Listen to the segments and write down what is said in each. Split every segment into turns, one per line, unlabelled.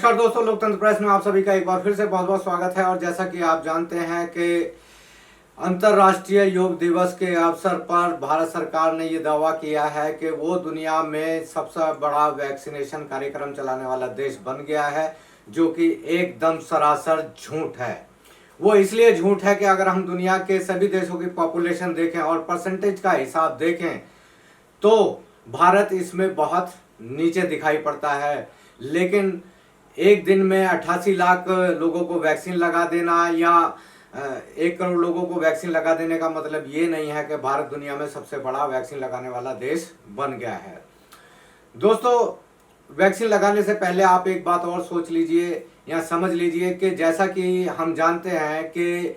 नमस्कार दोस्तों, लोकतंत्र प्रेस में आप सभी का एक बार फिर से बहुत बहुत स्वागत है। और जैसा कि आप जानते हैं कि अंतर्राष्ट्रीय योग दिवस के अवसर पर भारत सरकार ने ये दावा किया है कि वो दुनिया में सबसे बड़ा वैक्सीनेशन कार्यक्रम चलाने वाला देश बन गया है, जो कि एकदम सरासर झूठ है। वो इसलिए झूठ है कि अगर हम दुनिया के सभी देशों की पॉपुलेशन देखें और परसेंटेज का हिसाब देखें तो भारत इसमें बहुत नीचे दिखाई पड़ता है। लेकिन एक दिन में 88 लाख लोगों को वैक्सीन लगा देना या 1 करोड़ लोगों को वैक्सीन लगा देने का मतलब ये नहीं है कि भारत दुनिया में सबसे बड़ा वैक्सीन लगाने वाला देश बन गया है। दोस्तों, वैक्सीन लगाने से पहले आप एक बात और सोच लीजिए या समझ लीजिए कि जैसा कि हम जानते हैं कि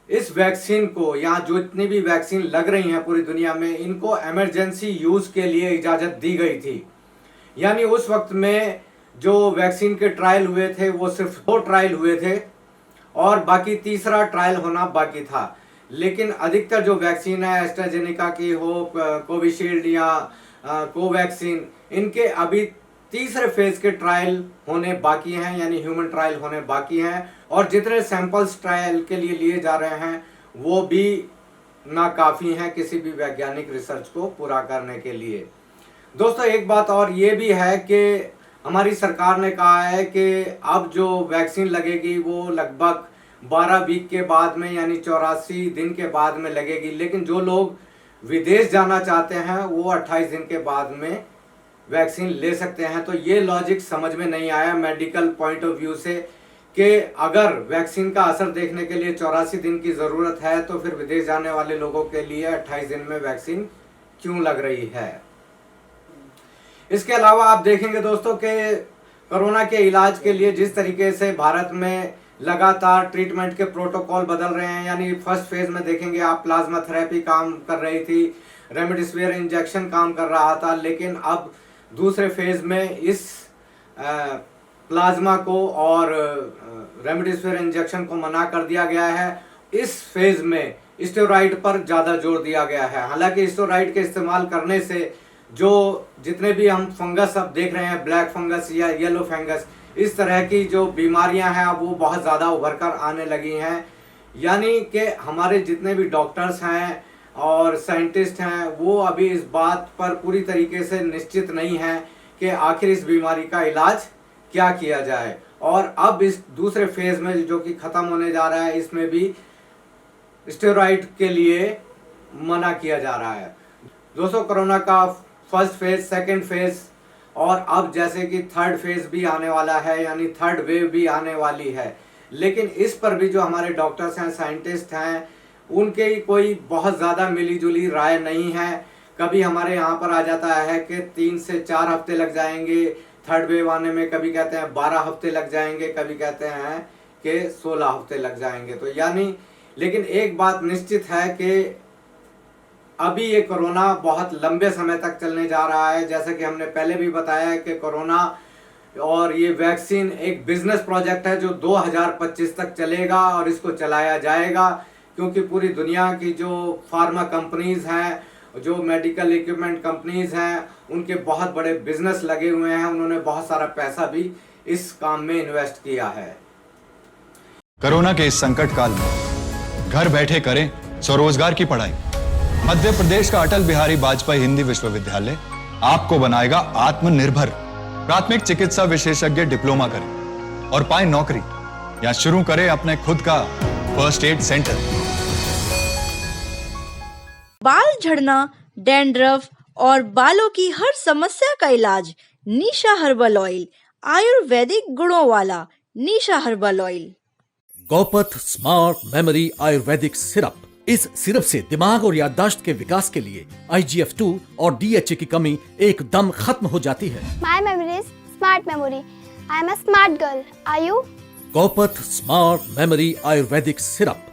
इस वैक्सीन को या जो इतनी भी वैक्सीन लग रही हैं पूरी दुनिया में, इनको इमरजेंसी यूज के लिए इजाजत दी गई थी। यानी उस वक्त में जो वैक्सीन के ट्रायल हुए थे वो सिर्फ 2 ट्रायल हुए थे और बाकी तीसरा ट्रायल होना बाकी था। लेकिन अधिकतर जो वैक्सीन है, एस्ट्राजेनेका की हो, कोविशील्ड या कोवैक्सीन, इनके अभी तीसरे फेज के ट्रायल होने बाकी हैं, यानी ह्यूमन ट्रायल होने बाकी हैं। और जितने सैंपल्स ट्रायल के लिए लिए जा रहे हैं वो भी नाकाफी हैं किसी भी वैज्ञानिक रिसर्च को पूरा करने के लिए। दोस्तों, एक बात और ये भी है कि हमारी सरकार ने कहा है कि अब जो वैक्सीन लगेगी वो लगभग 12 वीक के बाद में, यानी 84 दिन के बाद में लगेगी। लेकिन जो लोग विदेश जाना चाहते हैं वो 28 दिन के बाद में वैक्सीन ले सकते हैं। तो ये लॉजिक समझ में नहीं आया मेडिकल पॉइंट ऑफ व्यू से कि अगर वैक्सीन का असर देखने के लिए 84 दिन की ज़रूरत है तो फिर विदेश जाने वाले लोगों के लिए 28 दिन में वैक्सीन क्यों लग रही है। इसके अलावा आप देखेंगे दोस्तों कि कोरोना के इलाज के लिए जिस तरीके से भारत में लगातार ट्रीटमेंट के प्रोटोकॉल बदल रहे हैं, यानी फर्स्ट फेज में देखेंगे आप प्लाज्मा थेरेपी काम कर रही थी, रेमडेसिविर इंजेक्शन काम कर रहा था। लेकिन अब दूसरे फेज में इस प्लाज्मा को और रेमडेसिविर इंजेक्शन को मना कर दिया गया है। इस फेज में स्टेरॉइड पर ज़्यादा जोर दिया गया है। हालांकि स्टेरॉइड के इस्तेमाल करने से जो जितने भी हम फंगस अब देख रहे हैं, ब्लैक फंगस या येलो फंगस, इस तरह की जो बीमारियां हैं वो बहुत ज़्यादा उभर कर आने लगी हैं। यानी कि हमारे जितने भी डॉक्टर्स हैं और साइंटिस्ट हैं वो अभी इस बात पर पूरी तरीके से निश्चित नहीं हैं कि आखिर इस बीमारी का इलाज क्या किया जाए। और अब इस दूसरे फेज में जो कि ख़त्म होने जा रहा है, इसमें भी स्टेरॉइड के लिए मना किया जा रहा है। दोस्तों, कोरोना का फर्स्ट फेज, सेकेंड फेज और अब जैसे कि थर्ड फेज भी आने वाला है, यानी थर्ड वेव भी आने वाली है। लेकिन इस पर भी जो हमारे डॉक्टर्स हैं, साइंटिस्ट हैं, उनके कोई बहुत ज़्यादा मिलीजुली राय नहीं है। कभी हमारे यहाँ पर आ जाता है कि 3 से 4 हफ्ते लग जाएंगे थर्ड वेव आने में, कभी कहते हैं 12 हफ्ते लग जाएंगे, कभी कहते हैं कि 16 हफ्ते लग जाएंगे। तो यानी लेकिन एक बात निश्चित है कि अभी ये कोरोना बहुत लंबे समय तक चलने जा रहा है। जैसा कि हमने पहले भी बताया है कि कोरोना और ये वैक्सीन एक बिजनेस प्रोजेक्ट है जो 2025 तक चलेगा और इसको चलाया जाएगा, क्योंकि पूरी दुनिया की जो फार्मा कंपनीज हैं, जो मेडिकल इक्विपमेंट कंपनीज हैं, उनके बहुत बड़े बिजनेस लगे हुए हैं। उन्होंने बहुत सारा पैसा भी इस काम में इन्वेस्ट किया है।
कोरोना के इस संकट काल में घर बैठे करें स्वरोजगार की पढ़ाई। मध्य प्रदेश का अटल बिहारी वाजपेयी हिंदी विश्वविद्यालय आपको बनाएगा आत्मनिर्भर। प्राथमिक चिकित्सा विशेषज्ञ डिप्लोमा करें और पाएं नौकरी, या शुरू करें अपने खुद का फर्स्ट एड सेंटर।
बाल झड़ना, डैंड्रफ और बालों की हर समस्या का इलाज निशा हर्बल ऑयल, आयुर्वेदिक गुणों वाला Nisha herbal oil.
Gaupath smart memory Ayurvedic syrup. इस सिरप से दिमाग और याददाश्त के विकास के लिए IGF-2 और DHA की कमी एकदम खत्म हो जाती है।
My memory is smart memory. I am a smart girl. Are you?
Gaupath smart memory Ayurvedic syrup